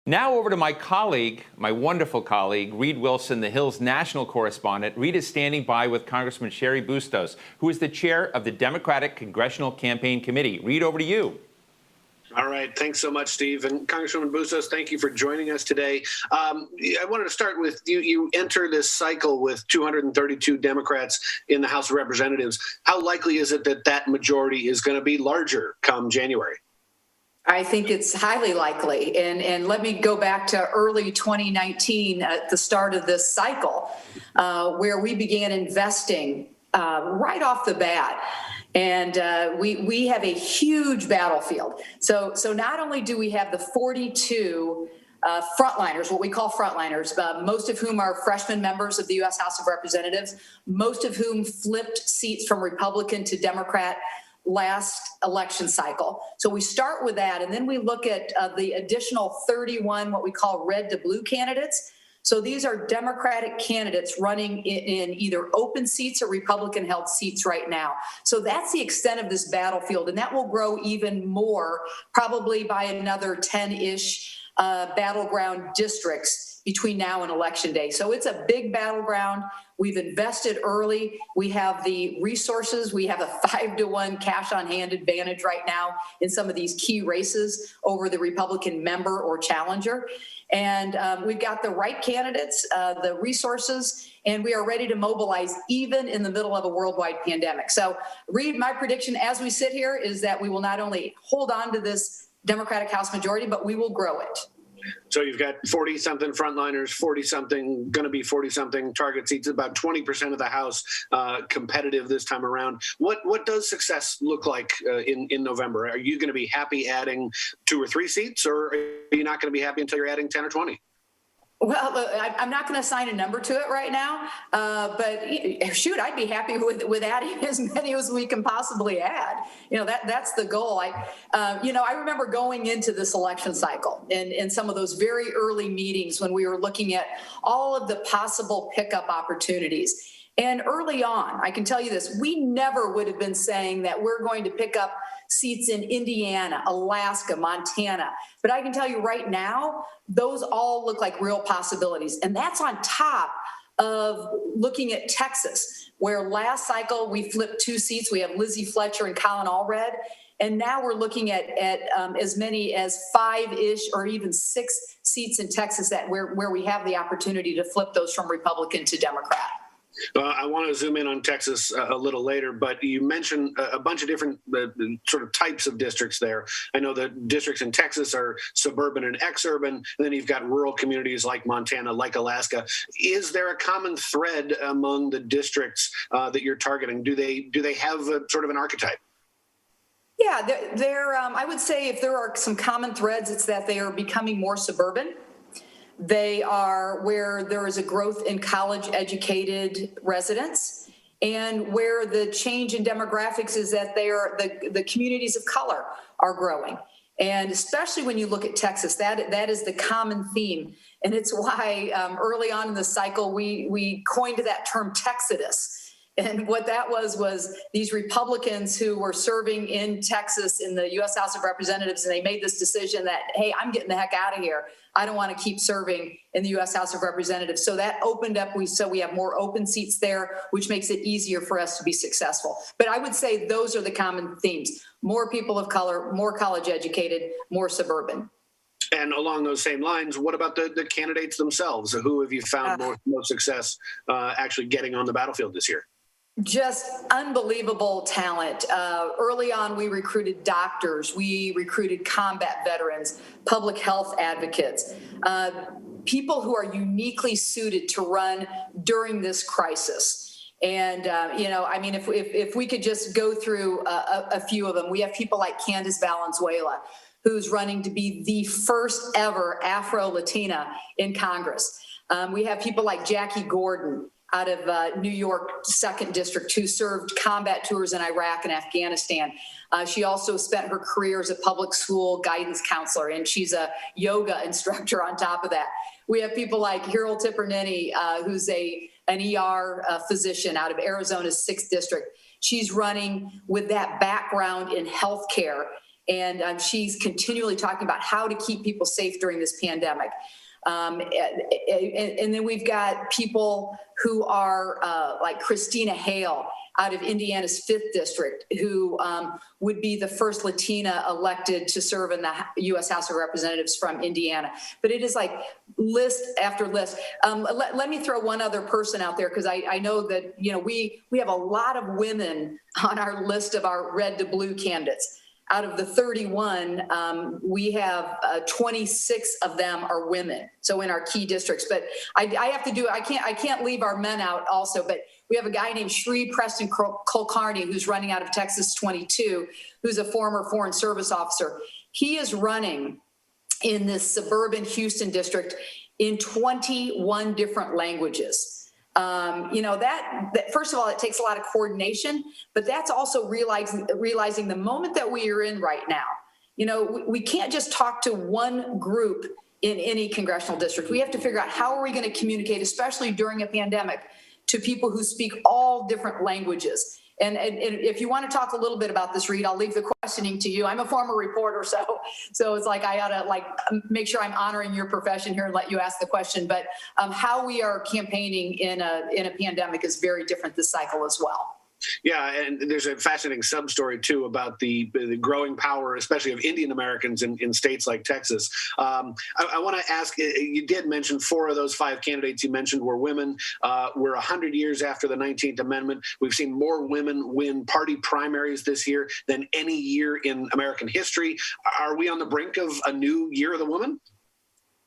Now over to my colleague, my wonderful colleague, Reed Wilson, the Hill's national correspondent. Reed is standing by with Congressman Cheri Bustos, who is the chair of the Democratic Congressional Campaign Committee. Reed, over to you. All right. Thanks so much, Steve. And Congresswoman Bustos, thank you for joining us today. I wanted to start with you enter this cycle with 232 Democrats in the House of Representatives. How likely is it that that majority is going to be larger come January? I think it's highly likely. And let me go back to early 2019 at the start of this cycle, where we began investing right off the bat. And we have a huge battlefield. So not only do we have the 42 frontliners, what we call frontliners, most of whom are freshman members of the U.S. House of Representatives, most of whom flipped seats from Republican to Democrat last election cycle. So we start with that, and then we look at the additional 31, what we call red to blue candidates. So these are Democratic candidates running in either open seats or Republican-held seats right now. So that's the extent of this battlefield, and that will grow even more, probably by another 10-ish battleground districts between now and Election Day. So it's a big battleground. We've invested early. We have the resources. We have a 5-to-1 cash on hand advantage right now in some of these key races over the Republican member or challenger. And we've got the right candidates, the resources, and we are ready to mobilize even in the middle of a worldwide pandemic. So, Reed, my prediction as we sit here is that we will not only hold on to this Democratic House majority, but we will grow it. So you've got 40-something frontliners, 40-something, going to be 40-something target seats, about 20% of the House competitive this time around. What does success look like in November? Are you going to be happy adding 2 or 3 seats, or are you not going to be happy until you're adding 10 or 20? Well, I'm not going to assign a number to it right now, but shoot, I'd be happy with adding as many as we can possibly add. You know, that's the goal. I remember going into this election cycle and some of those very early meetings when we were looking at all of the possible pickup opportunities. And early on, I can tell you this, we never would have been saying that we're going to pick up seats in Indiana, Alaska, Montana. But I can tell you right now, those all look like real possibilities. And that's on top of looking at Texas, where last cycle we flipped 2 seats. We have Lizzie Fletcher and Colin Allred. And now we're looking at as many as 5-ish or even 6 seats in Texas where we have the opportunity to flip those from Republican to Democrat. I want to zoom in on Texas a little later, but you mentioned a bunch of different sort of types of districts there. I know the districts in Texas are suburban and exurban, and then you've got rural communities like Montana, like Alaska. Is there a common thread among the districts that you're targeting? Do they have sort of an archetype? Yeah, I would say if there are some common threads, it's that they are becoming more suburban. They are where there is a growth in college-educated residents, and where the change in demographics is that they are the communities of color are growing. And especially when you look at Texas, that is the common theme. And it's why early on in the cycle, we coined that term Texodus. And what that was these Republicans who were serving in Texas in the U.S. House of Representatives, and they made this decision that, hey, I'm getting the heck out of here. I don't want to keep serving in the U.S. House of Representatives. So that opened up, so we have more open seats there, which makes it easier for us to be successful. But I would say those are the common themes. More people of color, more college educated, more suburban. And along those same lines, what about the candidates themselves? Who have you found most success actually getting on the battlefield this year? Just unbelievable talent. Early on, we recruited doctors, we recruited combat veterans, public health advocates, people who are uniquely suited to run during this crisis. And, if we could just go through a few of them, we have people like Candace Valenzuela, who's running to be the first ever Afro-Latina in Congress. We have people like Jackie Gordon out of New York 2nd District, who served combat tours in Iraq and Afghanistan. She also spent her career as a public school guidance counselor, and she's a yoga instructor on top of that. We have people like Hiral Tipirneni, who's an ER physician out of Arizona's 6th District. She's running with that background in healthcare And she's continually talking about how to keep people safe during this pandemic. And then we've got people who are like Christina Hale out of Indiana's 5th District, who would be the first Latina elected to serve in the U.S. House of Representatives from Indiana. But it is like list after list. Let me throw one other person out there, because I know that, you know, we have a lot of women on our list of our red to blue candidates. Out of the 31, we have 26 of them are women. So in our key districts, but I have to do, I can't leave our men out also, but we have a guy named Shree Preston Kulkarni, who's running out of Texas 22, who's a former Foreign Service officer. He is running in this suburban Houston district in 21 different languages. You know, that first of all, it takes a lot of coordination, but that's also realizing the moment that we are in right now. You know, we can't just talk to one group in any congressional district. We have to figure out how are we going to communicate, especially during a pandemic, to people who speak all different languages. And if you want to talk a little bit about this, Reed, I'll leave the questioning to you. I'm a former reporter, so it's like I ought to like make sure I'm honoring your profession here and let you ask the question. But how we are campaigning in a pandemic is very different this cycle as well. Yeah, and there's a fascinating sub-story, too, about the growing power, especially of Indian Americans in states like Texas. I want to ask, you did mention 4 of those 5 candidates you mentioned were women. We're 100 years after the 19th Amendment. We've seen more women win party primaries this year than any year in American history. Are we on the brink of a new year of the woman?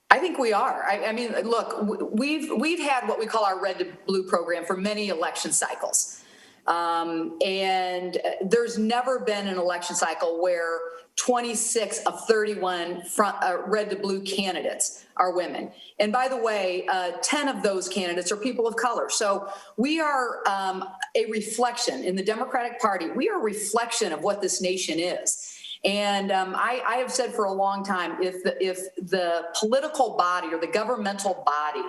I think we are. I mean, look, we've had what we call our red to blue program for many election cycles. And there's never been an election cycle where 26 of 31 red to blue candidates are women. And by the way, 10 of those candidates are people of color. So we are a reflection in the Democratic Party. We are a reflection of what this nation is. And I have said for a long time, if the political body or the governmental body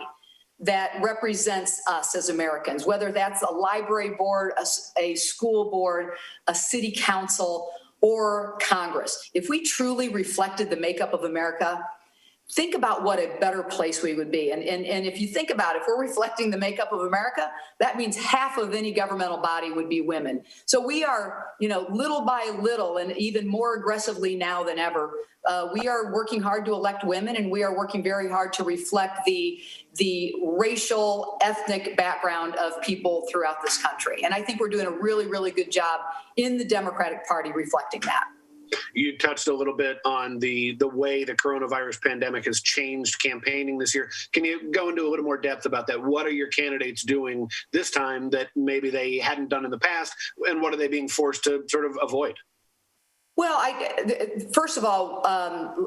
that represents us as Americans, whether that's a library board, a school board, a city council, or Congress, if we truly reflected the makeup of America, think about what a better place we would be. And if you think about it, if we're reflecting the makeup of America, that means half of any governmental body would be women. So we are, you know, little by little and even more aggressively now than ever, we are working hard to elect women, and we are working very hard to reflect the racial, ethnic background of people throughout this country. And I think we're doing a really, really good job in the Democratic Party reflecting that. You touched a little bit on the way the coronavirus pandemic has changed campaigning this year. Can you go into a little more depth about that? What are your candidates doing this time that maybe they hadn't done in the past, and what are they being forced to sort of avoid? Well, first of all,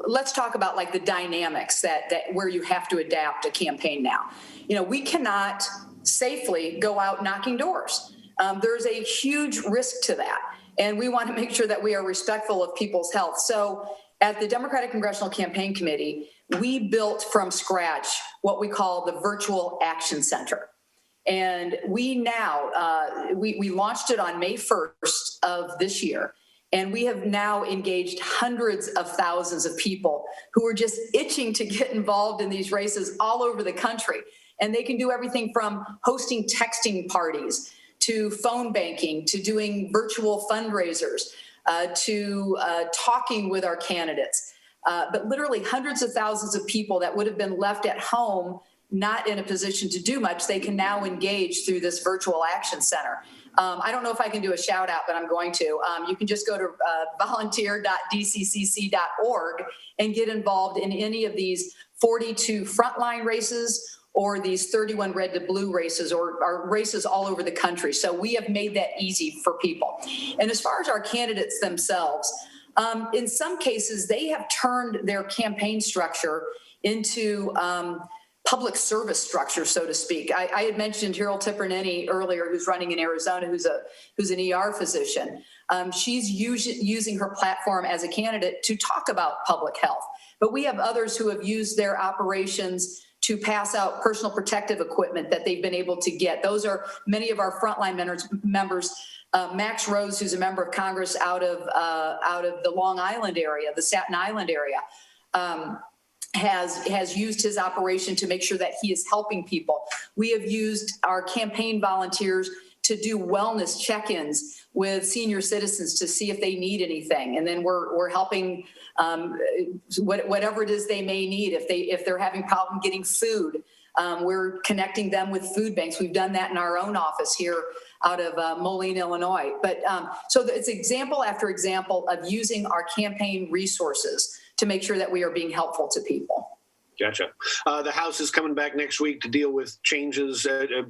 let's talk about like the dynamics that where you have to adapt a campaign now. You know, we cannot safely go out knocking doors. There's a huge risk to that. And we want to make sure that we are respectful of people's health. So at the Democratic Congressional Campaign Committee, we built from scratch what we call the Virtual Action Center. And we now, we launched it on May 1st of this year. And we have now engaged hundreds of thousands of people who are just itching to get involved in these races all over the country. And they can do everything from hosting texting parties to phone banking, to doing virtual fundraisers, to talking with our candidates. But literally hundreds of thousands of people that would have been left at home, not in a position to do much, they can now engage through this Virtual Action Center. I don't know if I can do a shout out, but I'm going to. You can just go to volunteer.dccc.org and get involved in any of these 42 frontline races or these 31 red to blue races or races all over the country. So we have made that easy for people. And as far as our candidates themselves, in some cases, they have turned their campaign structure into public service structure, so to speak. I had mentioned Harold Tipernini earlier, who's running in Arizona, who's an ER physician. She's using her platform as a candidate to talk about public health. But we have others who have used their operations to pass out personal protective equipment that they've been able to get. Those are many of our frontline members. Max Rose, who's a member of Congress out of the Long Island area, the Staten Island area, has used his operation to make sure that he is helping people. We have used our campaign volunteers to do wellness check-ins with senior citizens to see if they need anything, and then we're helping whatever it is they may need. If they're having problem getting food, we're connecting them with food banks. We've done that in our own office here out of Moline, Illinois. But so it's example after example of using our campaign resources to make sure that we are being helpful to people. Gotcha. The House is coming back next week to deal with changes,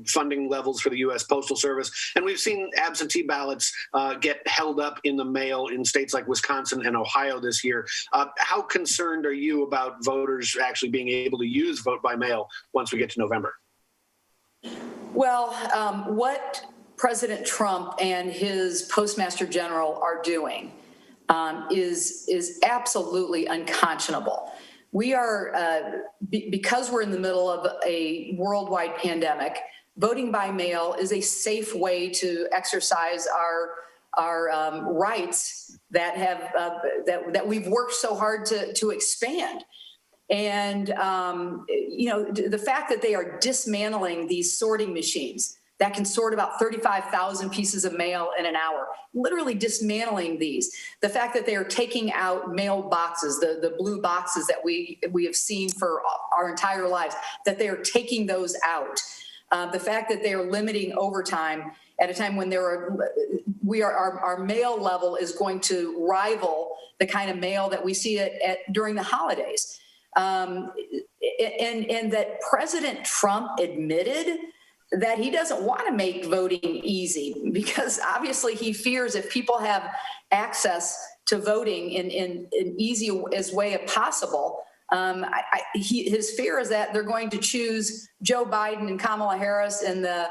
funding levels for the U.S. Postal Service. And we've seen absentee ballots get held up in the mail in states like Wisconsin and Ohio this year. How concerned are you about voters actually being able to use vote by mail once we get to November? Well, what President Trump and his Postmaster General are doing is absolutely unconscionable. We are, because we're in the middle of a worldwide pandemic, voting by mail is a safe way to exercise our rights that have that we've worked so hard to expand. And the fact that they are dismantling these sorting machines that can sort about 35,000 pieces of mail in an hour, literally dismantling these. The fact that they are taking out mail boxes, the blue boxes that we have seen for our entire lives, that they are taking those out. The fact that they are limiting overtime at a time when our mail level is going to rival the kind of mail that we see during the holidays. And that President Trump admitted that he doesn't want to make voting easy, because obviously he fears if people have access to voting in an easiest way possible, his fear is that they're going to choose Joe Biden and Kamala Harris and the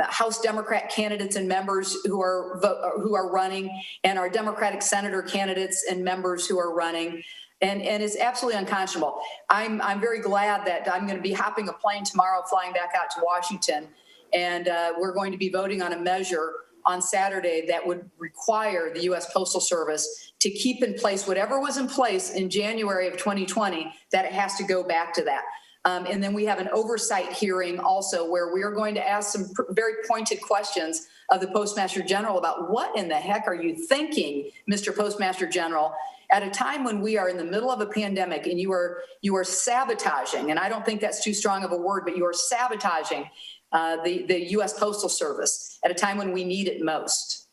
House Democrat candidates and members who are running, and our Democratic senator candidates and members who are running. And it's absolutely unconscionable. I'm very glad that I'm going to be hopping a plane tomorrow, flying back out to Washington, and we're going to be voting on a measure on Saturday that would require the U.S. Postal Service to keep in place whatever was in place in January of 2020, that it has to go back to that. And then we have an oversight hearing also where we are going to ask some very pointed questions of the Postmaster General about what in the heck are you thinking, Mr. Postmaster General, at a time when we are in the middle of a pandemic and you are sabotaging, and I don't think that's too strong of a word, but you are sabotaging the U.S. Postal Service at a time when we need it most.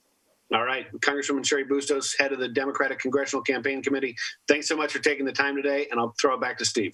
All right. Congresswoman Cheri Bustos, head of the Democratic Congressional Campaign Committee, thanks so much for taking the time today, and I'll throw it back to Steve.